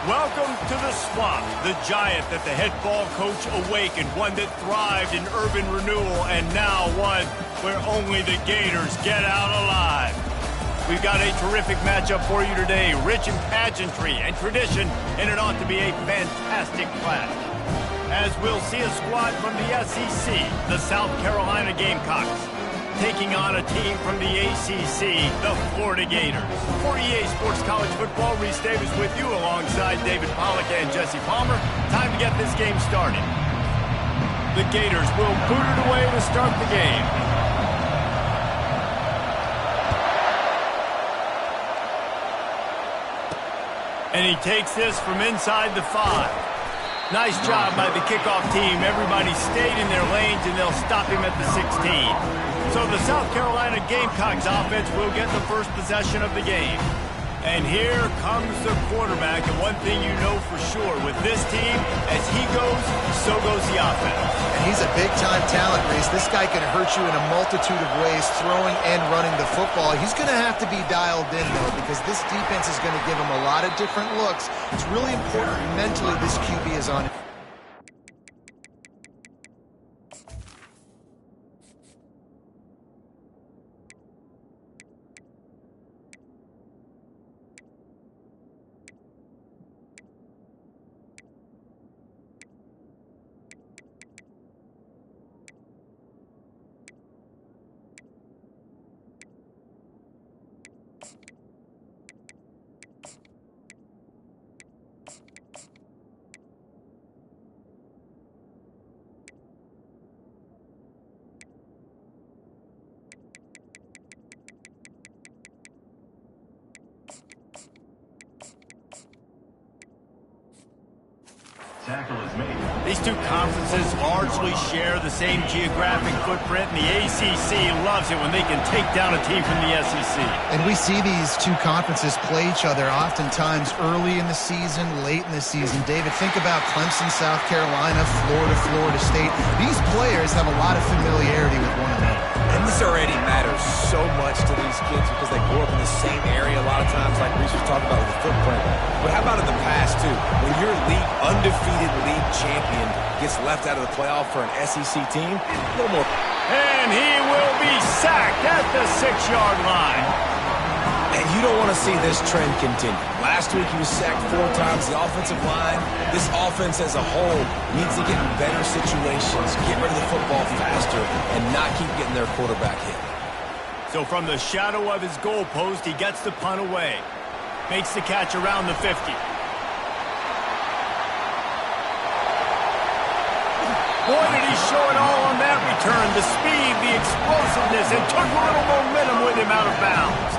Welcome to the Swamp, the giant that the head ball coach awakened, one that thrived in urban renewal, and now one where only the Gators get out alive. We've got a terrific matchup for you today, rich in pageantry and tradition, and it ought to be a fantastic clash. As we'll see a squad from the SEC, the South Carolina Gamecocks, taking on a team from the ACC, the Florida Gators. For EA Sports College Football, Reese Davis with you alongside David Pollack and Jesse Palmer. Time to get this game started. The Gators will boot it away to start the game. And he takes this from inside the 5. Nice job by the kickoff team. Everybody stayed in their lanes, and they'll stop him at the 16. So the South Carolina Gamecocks offense will get the first possession of the game. And here comes the quarterback. And one thing you know for sure with this team, as he goes, so goes the offense. And he's a big-time talent, Reese. This guy can hurt you in a multitude of ways, throwing and running the football. He's going to have to be dialed in, though, because this defense is going to give him a lot of different looks. It's really important mentally this QB is on. These two conferences largely share the same geographic footprint, and the ACC loves it when they can take down a team from the SEC. And we see these two conferences play each other oftentimes early in the season, late in the season. David, think about Clemson, South Carolina, Florida, Florida State. These players have a lot of familiarity with one another. And this already matters so much to these kids because they grew up in the same area a lot of times, like Reese was talking about with the footprint. But how about in the past, too? When your undefeated league champion gets left out of the playoff for an SEC team, a little more. And he will be sacked at the 6-yard line. And you don't want to see this trend continue. Last week he was sacked 4 times. The offensive line, this offense as a whole, needs to get in better situations, get rid of the football faster, and not keep getting their quarterback hit. So from the shadow of his goalpost, he gets the punt away. Makes the catch around the 50. Boy, did he show it all on that return. The speed, the explosiveness, and took a little momentum with him out of bounds.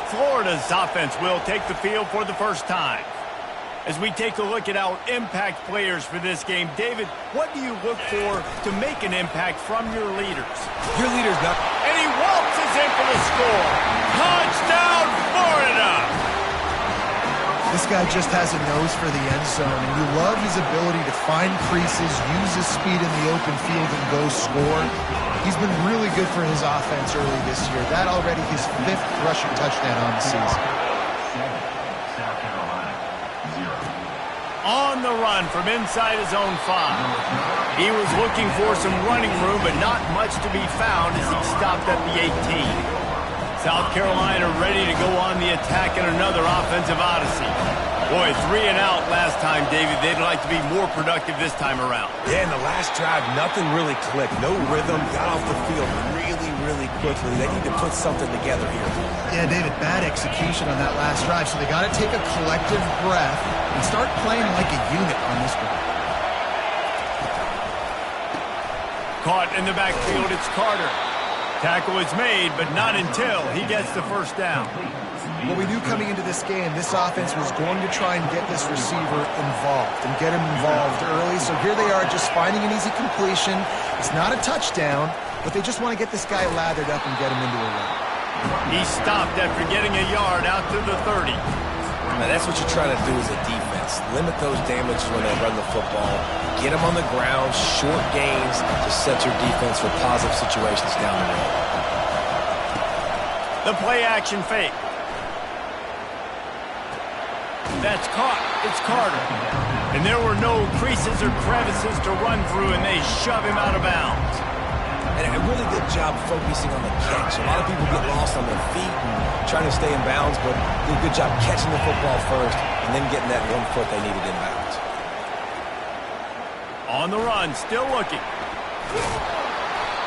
Florida's offense will take the field for the first time. As we take a look at our impact players for this game, David, what do you look for to make an impact from your leaders? Your leader's not. And he waltzes in for the score. Touchdown, Florida! This guy just has a nose for the end zone, and you love his ability to find creases, use his speed in the open field, and go score. He's been really good for his offense early this year. That already his 5th rushing touchdown on the season. On the run from inside his own 5. He was looking for some running room, but not much to be found as he stopped at the 18. South Carolina ready to go on the attack in another offensive odyssey. Boy, 3 and out last time, David. They'd like to be more productive this time around. Yeah, in the last drive, nothing really clicked. No rhythm. Got off the field really quickly. They need to put something together here. Yeah, David, bad execution on that last drive. So they got to take a collective breath and start playing like a unit on this one. Caught in the backfield, it's Carter. Tackle is made, but not until he gets the first down. What we knew coming into this game, this offense was going to try and get this receiver involved and get him involved early. So here they are just finding an easy completion. It's not a touchdown, but they just want to get this guy lathered up and get him into a run. He stopped after getting a yard out to the 30. Now that's what you're trying to do as a defense. defense. Limit those damages when they run the football. Get them on the ground, short gains to set your defense for positive situations down the road. The play-action fake. That's caught. It's Carter. And there were no creases or crevices to run through, and they shove him out of bounds. And a really good job focusing on the catch. A lot of people get lost on their feet and trying to stay in bounds, but did a good job catching the football first and then getting that 1 foot they needed in bounds. On the run, still looking.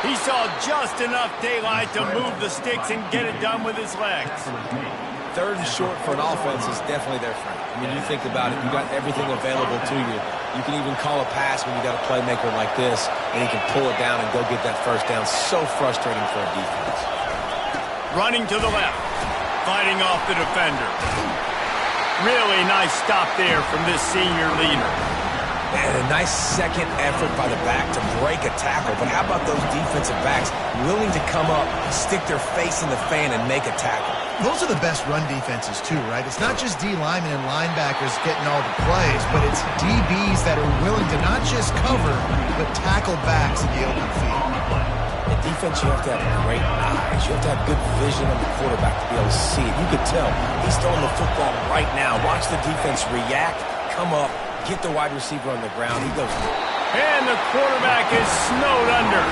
He saw just enough daylight to move the sticks and get it done with his legs. 3rd and short for an offense is definitely their friend. I mean, you think about it, you got everything available to you. You can even call a pass when you got a playmaker like this, and he can pull it down and go get that first down. So frustrating for a defense. Running to the left, fighting off the defender. Really nice stop there from this senior leader. And a nice second effort by the back to break a tackle. But how about those defensive backs willing to come up, stick their face in the fan, and make a tackle? Those are the best run defenses, too, right? It's not just D linemen and linebackers getting all the plays, but it's DBs that are willing to not just cover, but tackle backs in the open field. In defense, you have to have great eyes. You have to have good vision on the quarterback to be able to see it. You could tell he's throwing the football right now. Watch the defense react, come up, get the wide receiver on the ground. He goes. And the quarterback is snowed under.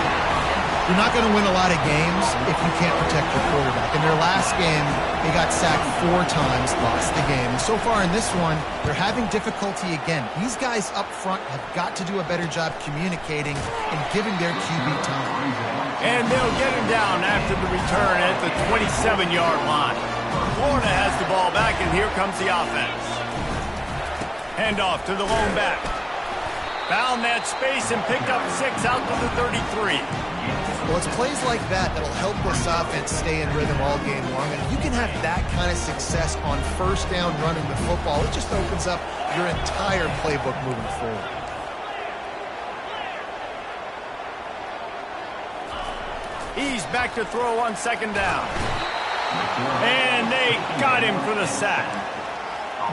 You're not going to win a lot of games if you can't protect your quarterback. In their last game, they got sacked 4 times, lost the game. And so far in this one, they're having difficulty again. These guys up front have got to do a better job communicating and giving their QB time. And they'll get him down after the return at the 27-yard line. Florida has the ball back, and here comes the offense. Handoff to the lone back. Found that space and picked up 6 out to the 33. Well, it's plays like that that'll help this offense stay in rhythm all game long. And if you can have that kind of success on first down running the football, it just opens up your entire playbook moving forward. He's back to throw on 2nd down. And they got him for the sack.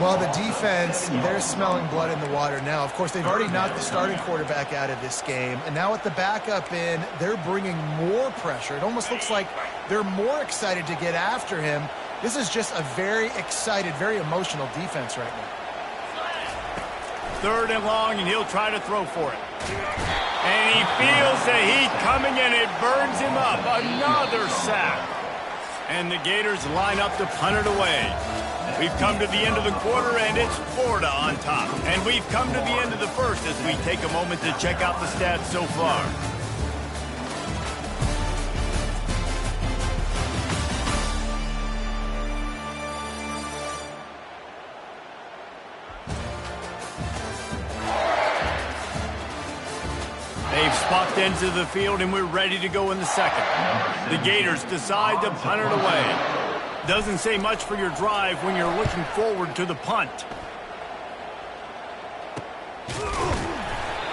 Well, the defense, they're smelling blood in the water now. Of course, they've already knocked the starting quarterback out of this game. And now with the backup in, they're bringing more pressure. It almost looks like they're more excited to get after him. This is just a very excited, very emotional defense right now. 3rd and long, and he'll try to throw for it. And he feels the heat coming, and it burns him up. Another sack. And the Gators line up to punt it away. We've come to the end of the quarter, and it's Florida on top. And we've come to the end of the first as we take a moment to check out the stats so far. They've swapped ends of the field, and we're ready to go in the second. The Gators decide to punt it away. Doesn't say much for your drive when you're looking forward to the punt.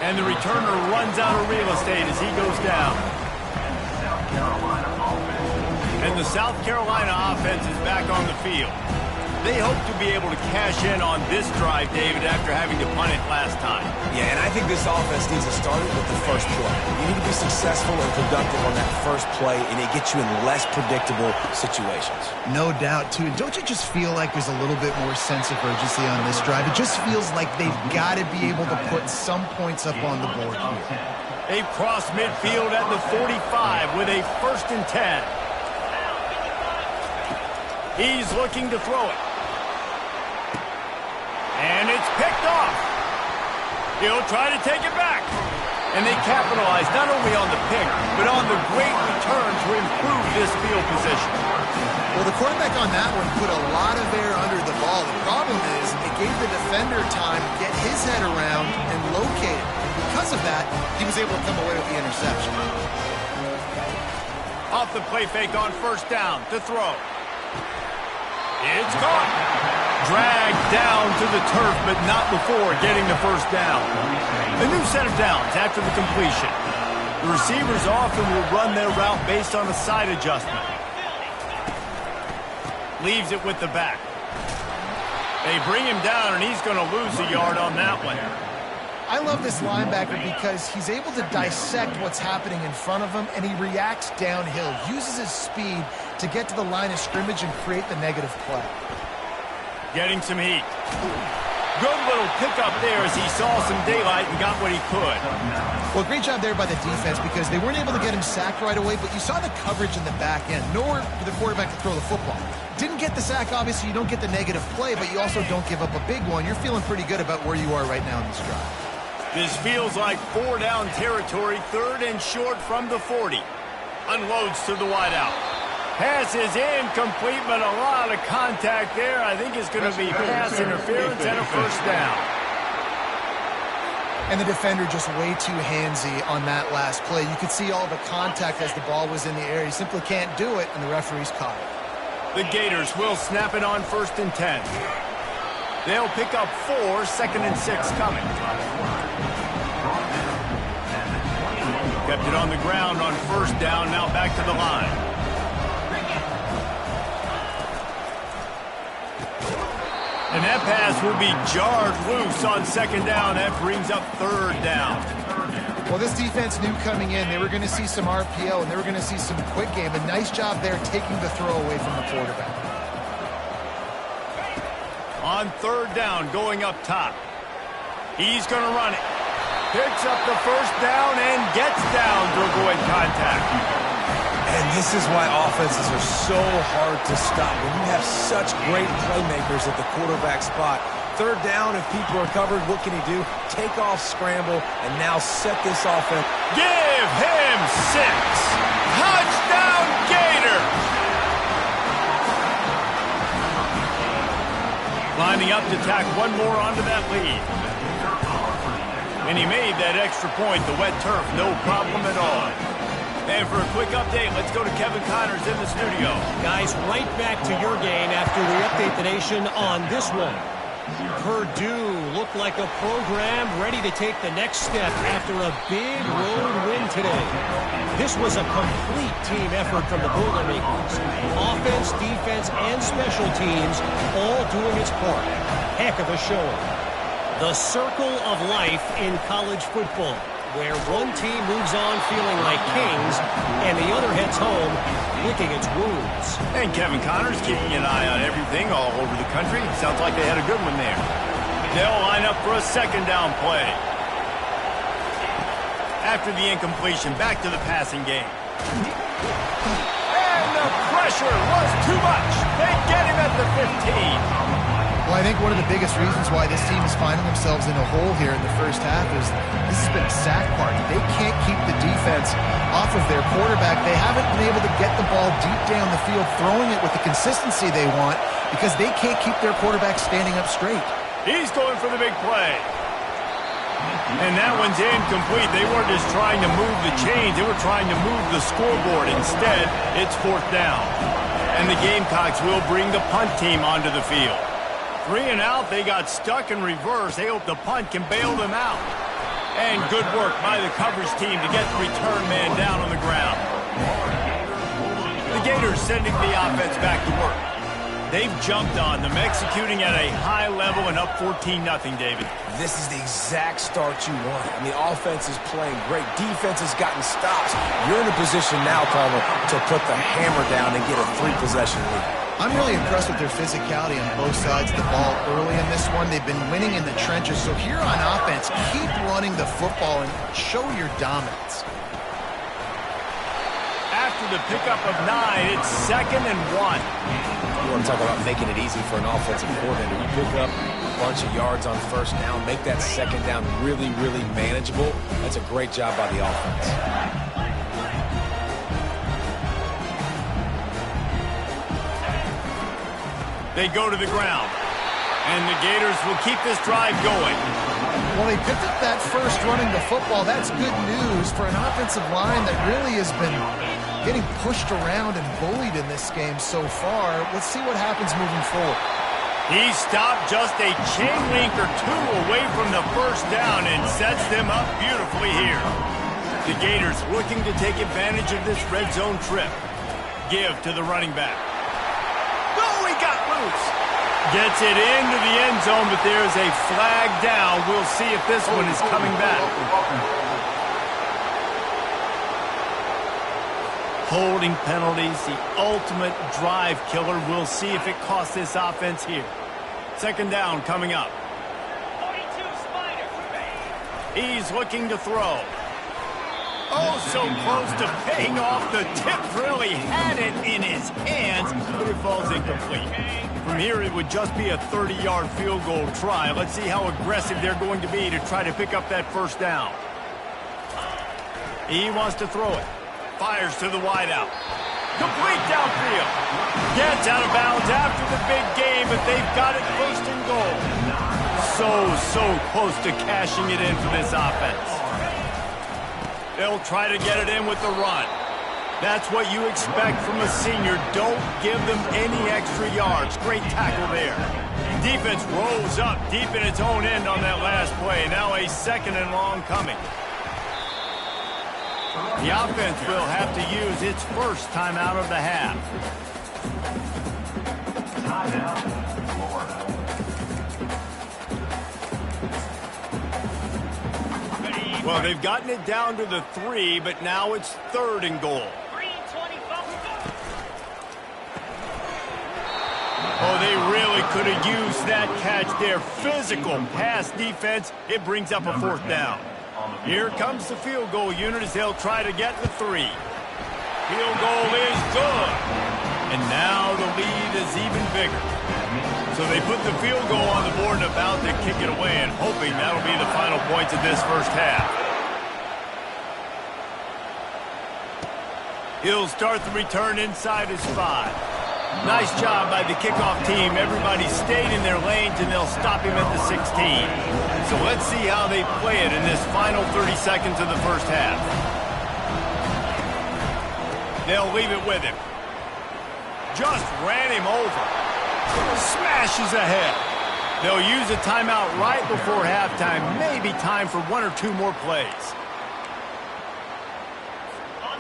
And the returner runs out of real estate as he goes down. And the South Carolina offense is back on the field. They hope to be able to cash in on this drive, David, after having to punt it last time. Yeah, and I think this offense needs to start with the first play. You need to be successful and productive on that first play, and it gets you in less predictable situations. No doubt, too. And don't you just feel like there's a little bit more sense of urgency on this drive? It just feels like they've got to be able to put some points up on the board here. They've crossed midfield at the 45 with a 1st and 10. He's looking to throw it. And it's picked off. He'll try to take it back. And they capitalize not only on the pick, but on the great return to improve this field position. Well, the quarterback on that one put a lot of air under the ball. The problem is it gave the defender time to get his head around and locate it. And because of that, he was able to come away with the interception. Off the play fake on 1st down to throw. It's caught. Dragged down to the turf, but not before getting the 1st down. A new set of downs after the completion. The receivers often will run their route based on a side adjustment. Leaves it with the back. They bring him down, and he's going to lose a yard on that one. I love this linebacker because he's able to dissect what's happening in front of him, and he reacts downhill, uses his speed to get to the line of scrimmage and create the negative play. Getting some heat. Good little pickup there as he saw some daylight and got what he could. Well, great job there by the defense because they weren't able to get him sacked right away, but you saw the coverage in the back end. Nowhere for the quarterback to throw the football. Didn't get the sack, obviously. You don't get the negative play, but you also don't give up a big one. You're feeling pretty good about where you are right now in this drive. This feels like 4-down territory, 3rd and short from the 40. Unloads to the wideout. Pass is incomplete, but a lot of contact there. I think it's going to be pass interference and a 1st down. And the defender just way too handsy on that last play. You could see all the contact as the ball was in the air. He simply can't do it, and the referee's caught it. The Gators will snap it on 1st and 10. They'll pick up 4, 2nd and 6 coming. Kept it on the ground on 1st down, now back to the line. And that pass will be jarred loose on 2nd down. That brings up 3rd down. Well, this defense knew coming in they were going to see some RPO and they were going to see some quick game. A nice job there taking the throw away from the quarterback. On 3rd down, going up top. He's going to run it. Picks up the 1st down and gets down to avoid contact. And this is why offenses are so hard to stop. When you have such great playmakers at the quarterback spot, 3rd down, if people are covered, what can he do? Take off, scramble, and now set this offense. Give him 6. Touchdown, Gators! Lining up to tack one more onto that lead. And he made that extra point. The wet turf, no problem at all. And for a quick update, let's go to Kevin Connors in the studio. Guys, right back to your game after we update the nation on this one. Purdue looked like a program ready to take the next step after a big road win today. This was a complete team effort from the Boilermakers. Offense, defense, and special teams all doing its part. Heck of a showing. The circle of life in college football, where one team moves on feeling like kings, and the other heads home licking its wounds. And Kevin Connors keeping an eye on everything all over the country. Sounds like they had a good one there. They'll line up for a 2nd down play. After the incompletion, back to the passing game. And the pressure was too much. They get him at the 15. Well, I think one of the biggest reasons why this team is finding themselves in a hole here in the 1st half is this has been a sack party. They can't keep the defense off of their quarterback. They haven't been able to get the ball deep down the field, throwing it with the consistency they want because they can't keep their quarterback standing up straight. He's going for the big play. And that one's incomplete. They weren't just trying to move the chains. They were trying to move the scoreboard. Instead, it's 4th down. And the Gamecocks will bring the punt team onto the field. 3 and out, they got stuck in reverse. They hope the punt can bail them out. And good work by the coverage team to get the return man down on the ground. The Gators sending the offense back to work. They've jumped on them, executing at a high level and up 14-0, David. This is the exact start you want. I mean, offense is playing great. Defense has gotten stops. You're in a position now, Carver, to put the hammer down and get a 3-possession lead. I'm really impressed with their physicality on both sides of the ball early in this one. They've been winning in the trenches. So here on offense, keep running the football and show your dominance. After the pickup of 9, it's 2nd and 1. You want to talk about making it easy for an offensive coordinator. You pick up a bunch of yards on 1st down, make that 2nd down really, really manageable. That's a great job by the offense. They go to the ground. And the Gators will keep this drive going. Well, they picked up that first running the football. That's good news for an offensive line that really has been getting pushed around and bullied in this game so far. Let's see what happens moving forward. He stopped just a chain link or 2 away from the 1st down and sets them up beautifully here. The Gators looking to take advantage of this red zone trip. Give to the running back. Oh, he got loose. Gets it into the end zone, but there's a flag down. We'll see if this one is coming back. Holding penalties, the ultimate drive killer. We'll see if it costs this offense here. Second down coming up. He's looking to throw. Oh, so close to paying off. The tip really had it in his hands, but it falls incomplete. From here, it would just be a 30-yard field goal try. Let's see how aggressive they're going to be to try to pick up that first down. He wants to throw it. Fires to the wideout. Complete downfield. Gets out of bounds after the big game, but they've got it first and goal. So close to cashing it in for this offense. They'll try to get it in with the run. That's what you expect from a senior. Don't give them any extra yards. Great tackle there. Defense rolls up deep in its own end on that last play. Now a second and long coming. The offense will have to use its first timeout of the half. Well, they've gotten it down to the 3, but now it's third and goal. Oh, they really could have used that catch there. Physical pass defense. It brings up a fourth down. Here comes the field goal unit as they'll try to get the 3. Field goal is good. And now the lead is even bigger. So they put the field goal on the board and about to kick it away, and hoping that'll be the final points of this first half. He'll start the return inside his 5. Nice job by the kickoff team. Everybody stayed in their lanes, and they'll stop him at the 16. So let's see how they play it in this final 30 seconds of the first half. They'll leave it with him. Just ran him over. Smashes ahead. They'll use a timeout right before halftime. Maybe time for 1 or 2 more plays.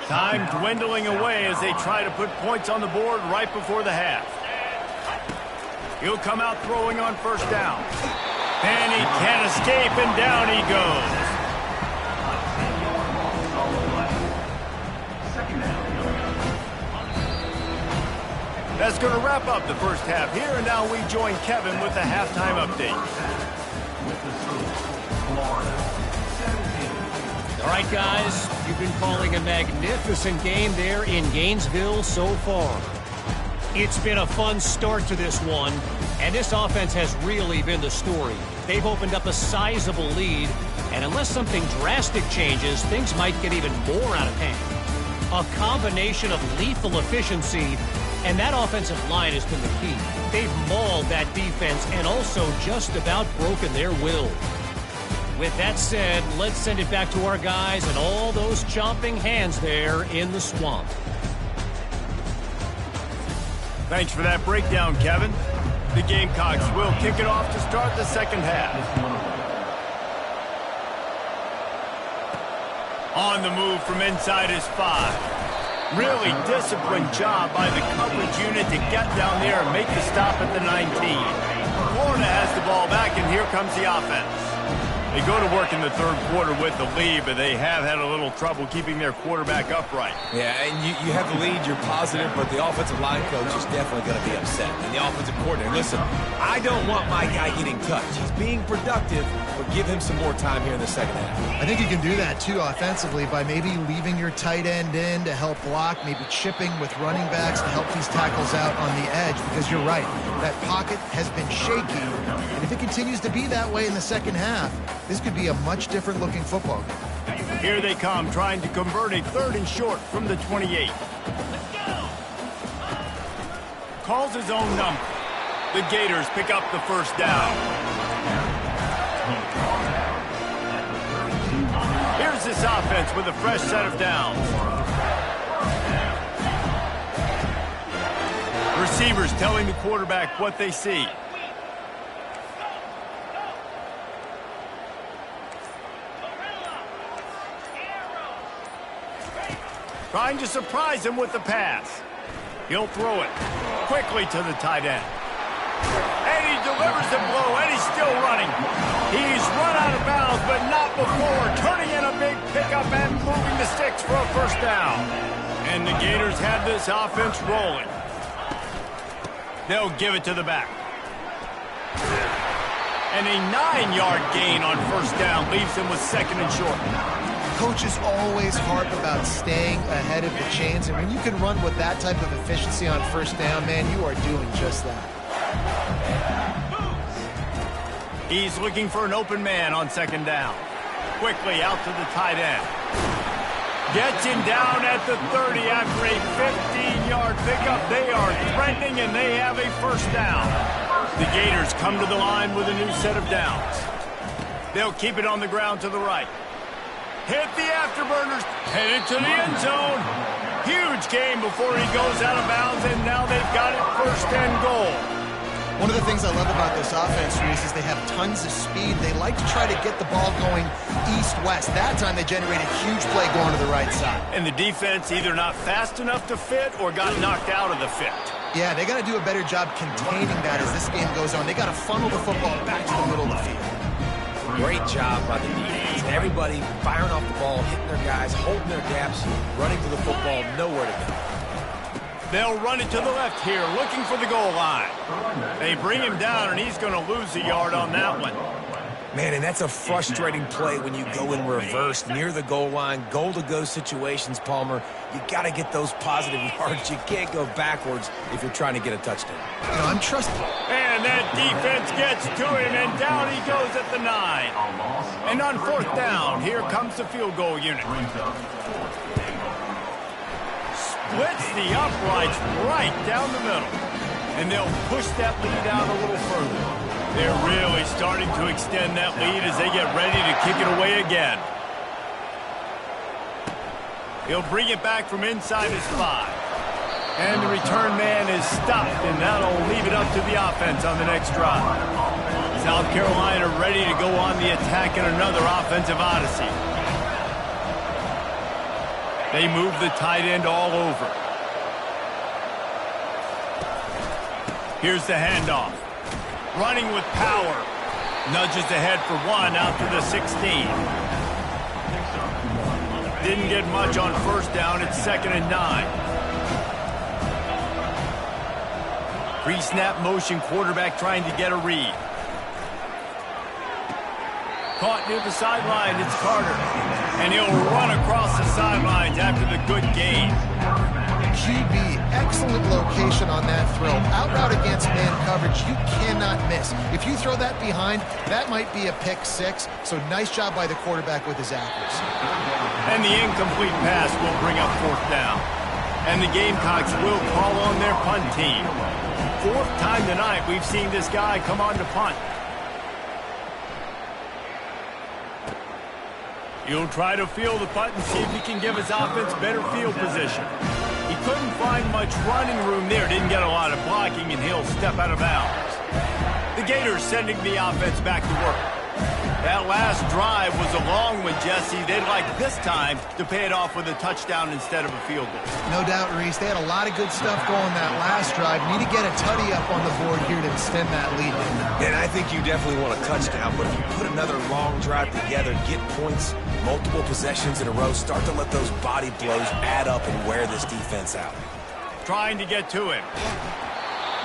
Time dwindling away as they try to put points on the board right before the half. He'll come out throwing on first down. And he can't escape, and down he goes. That's going to wrap up the first half here, and now we join Kevin with the halftime update. All right, guys, you've been calling a magnificent game there in Gainesville so far. It's been a fun start to this one, and this offense has really been the story. They've opened up a sizable lead, and unless something drastic changes, things might get even more out of hand. A combination of lethal efficiency, and that offensive line has been the key. They've mauled that defense and also just about broken their will. With that said, let's send it back to our guys and all those chomping hands there in the swamp. Thanks for that breakdown, Kevin. The Gamecocks will kick it off to start the second half. On the move from inside his 5. Really disciplined job by the coverage unit to get down there and make the stop at the 19. Florida has the ball back, and here comes the offense. They go to work in the third quarter with the lead, but they have had a little trouble keeping their quarterback upright. Yeah, and you have the lead, you're positive, but the offensive line coach is definitely going to be upset. And the offensive coordinator, listen, I don't want my guy getting touched. He's being productive, but give him some more time here in the second half. I think you can do that, too, offensively, by maybe leaving your tight end in to help block, maybe chipping with running backs to help these tackles out on the edge, because you're right, that pocket has been shaky, and if it continues to be that way in the second half, this could be a much different looking football game. Here they come, trying to convert a 3rd and short from the 28. Calls his own number. The Gators pick up the first down. Here's this offense with a fresh set of downs. Receivers telling the quarterback what they see. Trying to surprise him with the pass. He'll throw it quickly to the tight end. And delivers the blow, and he's still running. He's run out of bounds, but not before turning in a big pickup and moving the sticks for a first down. And the Gators have this offense rolling. They'll give it to the back. And a 9-yard gain on first down leaves him with second and short. Coaches always harp about staying ahead of the chains, and when you can run with that type of efficiency on first down, man, you are doing just that. He's looking for an open man on second down. Quickly out to the tight end. Gets him down at the 30 after a 15-yard pickup. They are threatening, and they have a first down. The Gators come to the line with a new set of downs. They'll keep it on the ground to the right. Hit the afterburners, headed to the end zone. Huge gain before he goes out of bounds, and now they've got it first and goal. One of the things I love about this offense, Reese, is they have tons of speed. They like to try to get the ball going east-west. That time they generate a huge play going to the right side. And the defense either not fast enough to fit or got knocked out of the fit. Yeah, they got to do a better job containing that as this game goes on. They got to funnel the football back to the middle of the field. Great job by the defense. Everybody firing off the ball, hitting their guys, holding their gaps, running to the football, nowhere to go. They'll run it to the left here, looking for the goal line. They bring him down, and he's going to lose a yard on that one. Man, and that's a frustrating play when you go in reverse near the goal line, goal-to-go situations, Palmer. You got to get those positive yards. You can't go backwards if you're trying to get a touchdown. You know, I'm trusting. And that defense gets to him, and down he goes at the 9. And on fourth down, here comes the field goal unit. Splits the uprights right down the middle. And they'll push that lead out a little further. They're really starting to extend that lead as they get ready to kick it away again. He'll bring it back from inside his 5. And the return man is stopped, and that'll leave it up to the offense on the next drive. South Carolina ready to go on the attack in another offensive odyssey. They move the tight end all over. Here's the handoff. Running with power. Nudges ahead for 1 out to the 16. Didn't get much on first down. It's 2nd and 9. Pre-snap motion quarterback trying to get a read. Caught near the sideline. It's Carter. And he'll run across the sidelines after the good gain. QB, excellent location on that throw. Out route against man coverage, you cannot miss. If you throw that behind, that might be a pick 6. So nice job by the quarterback with his accuracy. And the incomplete pass will bring up fourth down. And the Gamecocks will call on their punt team. 4th time tonight we've seen this guy come on to punt. He'll try to field the punt and see if he can give his offense better field position. He couldn't find much running room there, didn't get a lot of blocking, and he'll step out of bounds. The Gators sending the offense back to work. That last drive was a long one, Jesse. They'd like this time to pay it off with a touchdown instead of a field goal. No doubt, Reese. They had a lot of good stuff going that last drive. Need to get a tutty up on the board here to extend that lead. And I think you definitely want a touchdown, but if you put another long drive together, get points, multiple possessions in a row, start to let those body blows add up and wear this defense out. Trying to get to him.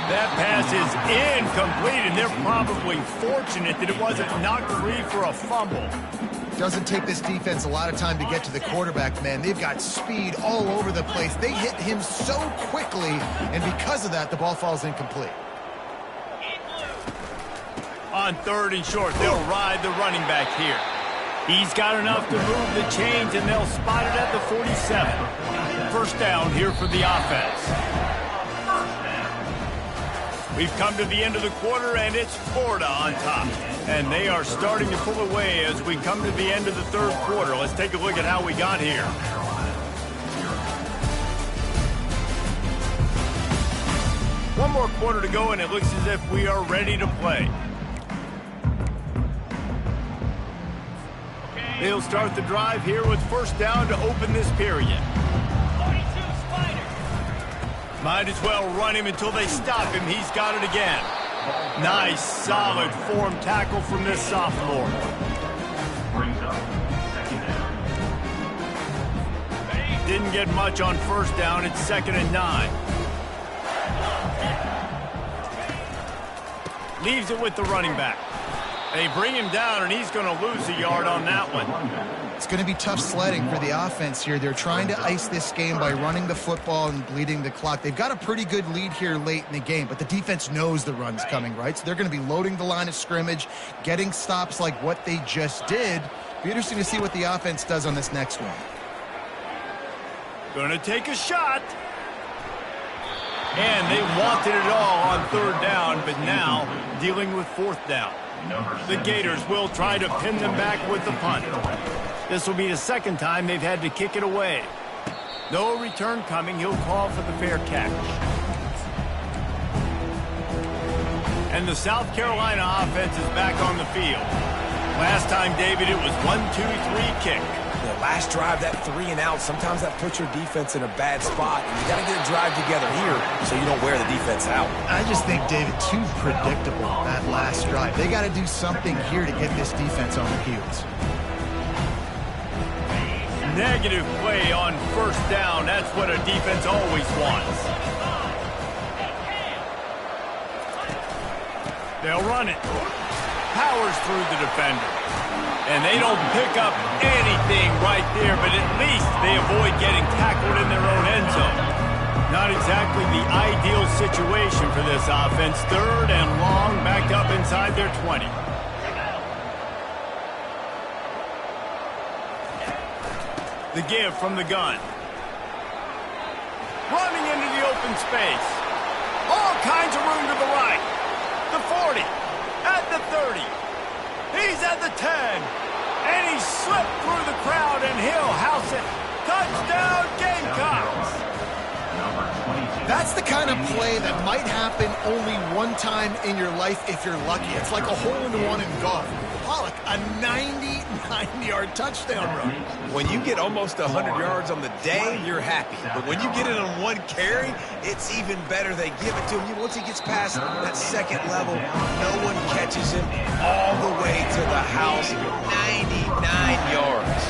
That pass is incomplete, and they're probably fortunate that it wasn't knocked free for a fumble. Doesn't take this defense a lot of time to get to the quarterback, man. They've got speed all over the place. They hit him so quickly, and because of that, the ball falls incomplete. On 3rd and short, they'll ride the running back here. He's got enough to move the chains, and they'll spot it at the 47. First down here for the offense. We've come to the end of the quarter, and it's Florida on top. And they are starting to pull away as we come to the end of the 3rd quarter. Let's take a look at how we got here. One more quarter to go, and it looks as if we are ready to play. They'll start the drive here with first down to open this period. Might as well run him until they stop him. He's got it again. Nice, solid form tackle from this sophomore. Didn't get much on first down. It's 2nd and 9. Leaves it with the running back. They bring him down, and he's going to lose a yard on that one. It's going to be tough sledding for the offense here. They're trying to ice this game by running the football and bleeding the clock. They've got a pretty good lead here late in the game, but the defense knows the run's coming, right? So they're going to be loading the line of scrimmage, getting stops like what they just did. Be interesting to see what the offense does on this next one. Going to take a shot. And they wanted it all on 3rd down, but now dealing with 4th down. The Gators will try to pin them back with the punt. This will be the 2nd time they've had to kick it away. No return coming. He'll call for the fair catch. And the South Carolina offense is back on the field. Last time, David, it was 1-2-3 kick. The last drive, that 3 and out, sometimes that puts your defense in a bad spot. And you got to get a drive together here so you don't wear the defense out. I just think, David, too predictable, that last drive. They got to do something here to get this defense on their heels. Negative play on 1st down. That's what a defense always wants. They'll run it. Powers through the defender. And they don't pick up anything right there, but at least they avoid getting tackled in their own end zone. Not exactly the ideal situation for this offense. 3rd and long, back up inside their 20. The give from the gun. Running into the open space. All kinds of room to the right. The 40. At the 30. He's at the 10. And he slipped through the crowd, and he'll house it. Touchdown, Gamecocks. That's the kind of play that might happen only one time in your life if you're lucky. It's like a hole-in-one in golf. Pollock, a 99-yard touchdown run. When you get almost 100 yards on the day, you're happy. But when you get it on one carry, it's even better. They give it to him. Once he gets past that 2nd level, no one catches him all the way to the house. 99 yards.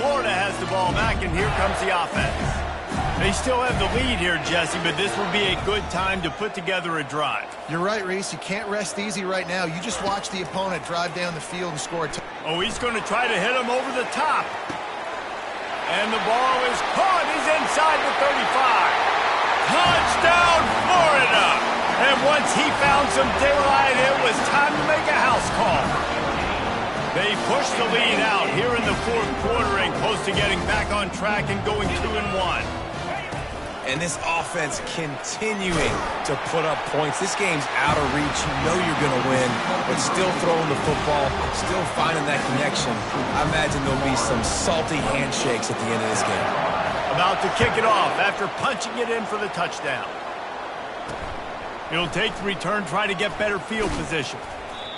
Florida has the ball back, and here comes the offense. They still have the lead here, Jesse, but this will be a good time to put together a drive. You're right, Reese. You can't rest easy right now. You just watch the opponent drive down the field and score a touchdown. Oh, he's going to try to hit him over the top. And the ball is caught. He's inside the 35. Touchdown, Florida! And once he found some daylight, it was time to make a house call. They push the lead out here in the 4th quarter and close to getting back on track and going 2-1. And this offense continuing to put up points. This game's out of reach. You know you're going to win, but still throwing the football, still finding that connection. I imagine there'll be some salty handshakes at the end of this game. About to kick it off after punching it in for the touchdown. It'll take the return, try to get better field position.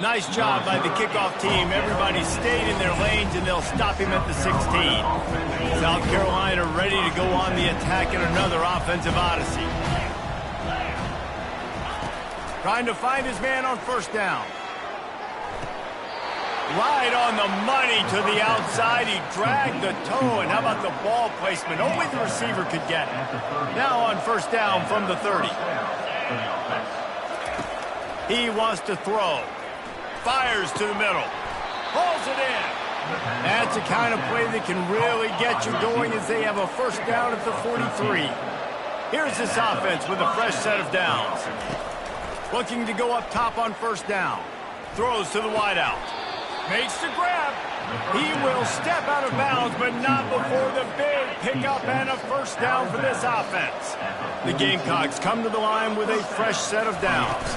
Nice job by the kickoff team. Everybody stayed in their lanes, and they'll stop him at the 16. South Carolina ready to go on the attack in another offensive odyssey. Trying to find his man on 1st down. Right on the money to the outside. He dragged the toe, and how about the ball placement? Only the receiver could get it. Now on 1st down from the 30. He wants to throw. Fires to the middle. Pulls it in. That's the kind of play that can really get you going as they have a 1st down at the 43. Here's this offense with a fresh set of downs. Looking to go up top on 1st down. Throws to the wideout. Makes the grab. He will step out of bounds, but not before the big pickup and a 1st down for this offense. The Gamecocks come to the line with a fresh set of downs.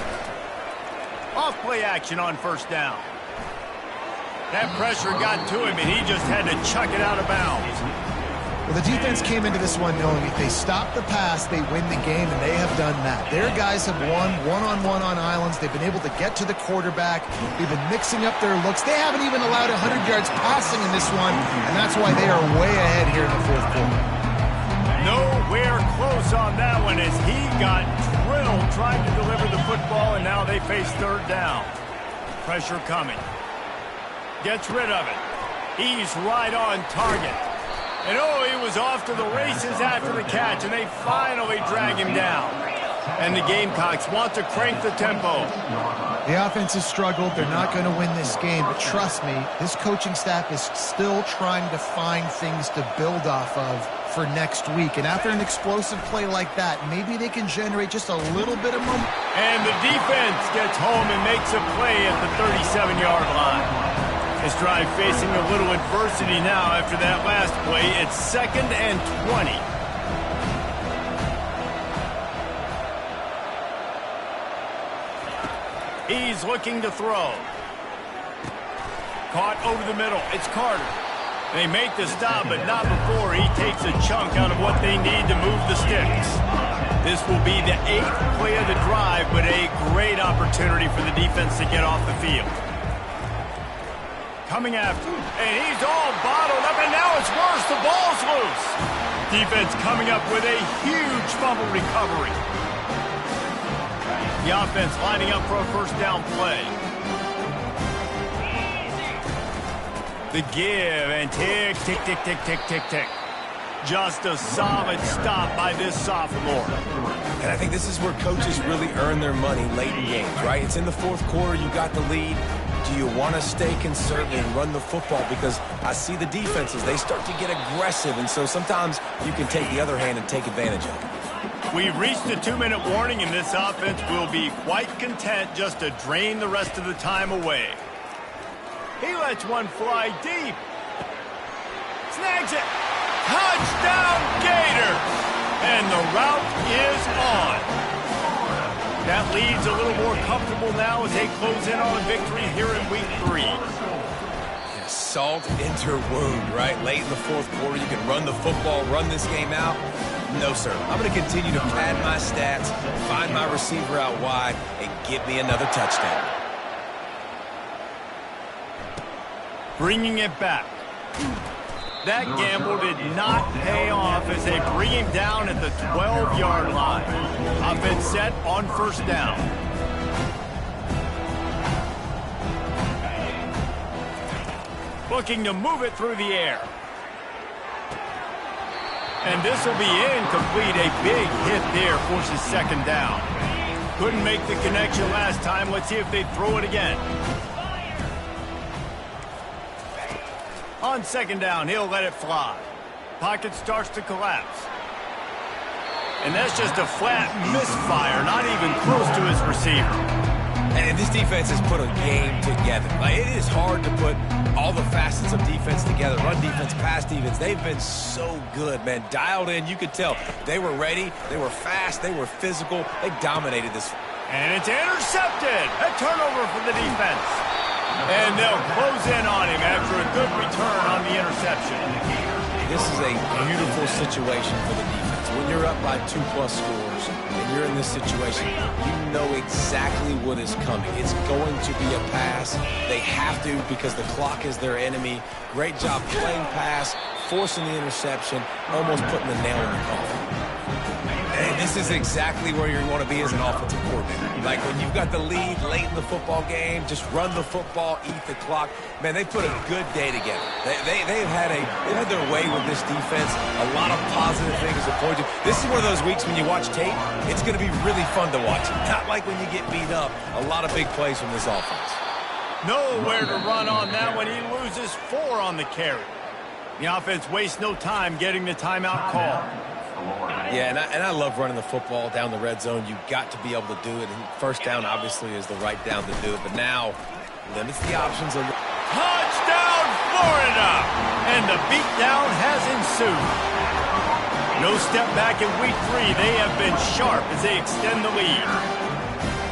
Off play action on 1st down. That pressure got to him, and he just had to chuck it out of bounds. Well, the defense came into this one knowing if they stop the pass, they win the game, and they have done that. Their guys have won one-on-one on islands. They've been able to get to the quarterback. They've been mixing up their looks. They haven't even allowed 100 yards passing in this one, and that's why they are way ahead here in the 4th quarter. Nowhere close on that one as he got drilled Kittle trying to deliver the football, and now they face third down. Pressure coming. Gets rid of it. He's right on target. And oh, he was off to the races after the catch, and they finally drag him down. And the Gamecocks want to crank the tempo. The offense has struggled. They're not going to win this game, but trust me, this coaching staff is still trying to find things to build off of for next week. And after an explosive play like that, maybe they can generate just a little bit of momentum. And the defense gets home and makes a play at the 37-yard line. This drive facing a little adversity now after that last play. It's 2nd and 20. He's looking to throw. Caught over the middle. It's Carter. They make the stop, but not before he takes a chunk out of what they need to move the sticks. This will be the 8th play of the drive, but a great opportunity for the defense to get off the field. Coming after, and he's all bottled up, and now it's worse. The ball's loose. Defense coming up with a huge fumble recovery. The offense lining up for a first down play. The give, and tick, tick, tick, tick, tick, tick, tick. Just a solid stop by this sophomore. And I think this is where coaches really earn their money late in games, right? It's in the fourth quarter. You got the lead. Do you want to stay conservative and run the football? Because I see the defenses, they start to get aggressive, and so sometimes you can take the other hand and take advantage of it. We've reached the 2-minute warning, and this offense will be quite content just to drain the rest of the time away. He lets one fly deep. Snags it. Touchdown, Gators! And the route is on. That leads a little more comfortable now as they close in on a victory here in week 3. Yeah, salt into wound, right? Late in the fourth quarter, you can run the football, run this game out. No, sir. I'm going to continue to pad my stats, find my receiver out wide, and give me another touchdown. Bringing it back. That gamble did not pay off as they bring him down at the 12-yard line. Offense set on first down. Looking to move it through the air. And this will be incomplete. A big hit there forces second down. Couldn't make the connection last time. Let's see if they throw it again. On second down, he'll let it fly. Pocket starts to collapse. And that's just a flat misfire, not even close to his receiver. And this defense has put a game together. Like, it is hard to put all the facets of defense together. Run defense, pass defense. They've been so good, man. Dialed in, you could tell. They were ready. They were fast. They were physical. They dominated this. And it's intercepted. A turnover for the defense. And they'll close in on him after a good return on the interception. This is a beautiful situation for the defense. When you're up by 2+ scores and you're in this situation, you know exactly what is coming. It's going to be a pass. They have to because the clock is their enemy. Great job playing pass, forcing the interception, almost putting the nail in the coffin. And this is exactly where you want to be as an offensive coordinator. Like when you've got the lead late in the football game, just run the football, eat the clock. Man, they put a good day together. They've had their way with this defense. A lot of positive things to point to. This is one of those weeks when you watch tape, it's going to be really fun to watch. Not like when you get beat up. A lot of big plays from this offense. Nowhere to run on that one. He loses 4 on the carry. The offense wastes no time getting the timeout call. Yeah, and I love running the football down the red zone. You've got to be able to do it. And first down, obviously, is the right down to do it. But now, limits the options. Touchdown, Florida! And the beatdown has ensued. No step back in week 3. They have been sharp as they extend the lead.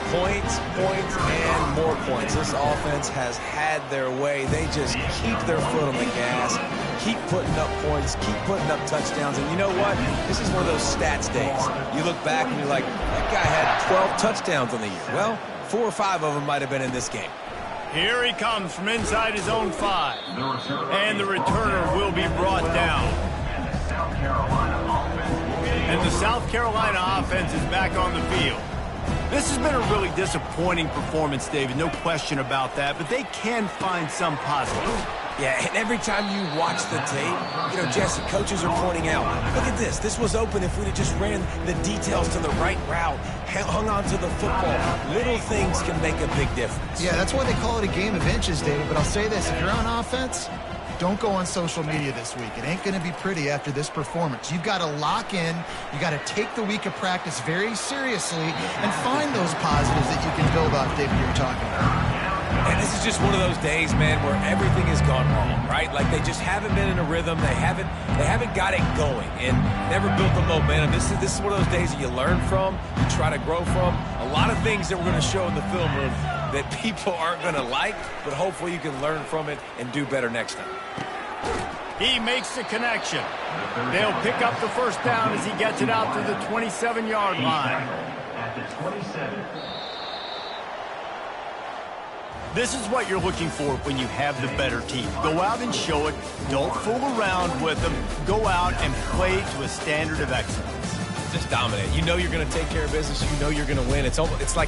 Points, and more points. This offense has had their way. They just keep their foot on the gas, keep putting up points, keep putting up touchdowns. And you know what? This is one of those stats days. You look back and you're like, that guy had 12 touchdowns on the year. Well, 4 or 5 of them might have been in this game. Here he comes from inside his own 5. And the returner will be brought down. And the South Carolina offense is back on the field. This has been a really disappointing performance, David. No question about that, but they can find some positive. Yeah, and every time you watch the tape, you know, Jesse, coaches are pointing out, look at this. This was open if we'd have just ran the details to the right route, hung on to the football. Little things can make a big difference. Yeah, that's why they call it a game of inches, David. But I'll say this, if you're on offense, don't go on social media this week. It ain't going to be pretty after this performance. You've got to lock in. You got to take the week of practice very seriously and find those positives that you can build off, David, you're talking about. And this is just one of those days, man, where everything has gone wrong, right? Like they just haven't been in a rhythm. They haven't got it going and never built the momentum. This is one of those days that you learn from, you try to grow from. A lot of things that we're going to show in the film room that people aren't going to like, but hopefully you can learn from it and do better next time. He makes the connection. They'll pick up the first down as he gets it out to the 27-yard line. At the 27. This is what you're looking for when you have the better team. Go out and show it. Don't fool around with them. Go out and play to a standard of excellence. Just dominate. You know you're going to take care of business. You know you're going to win. It's like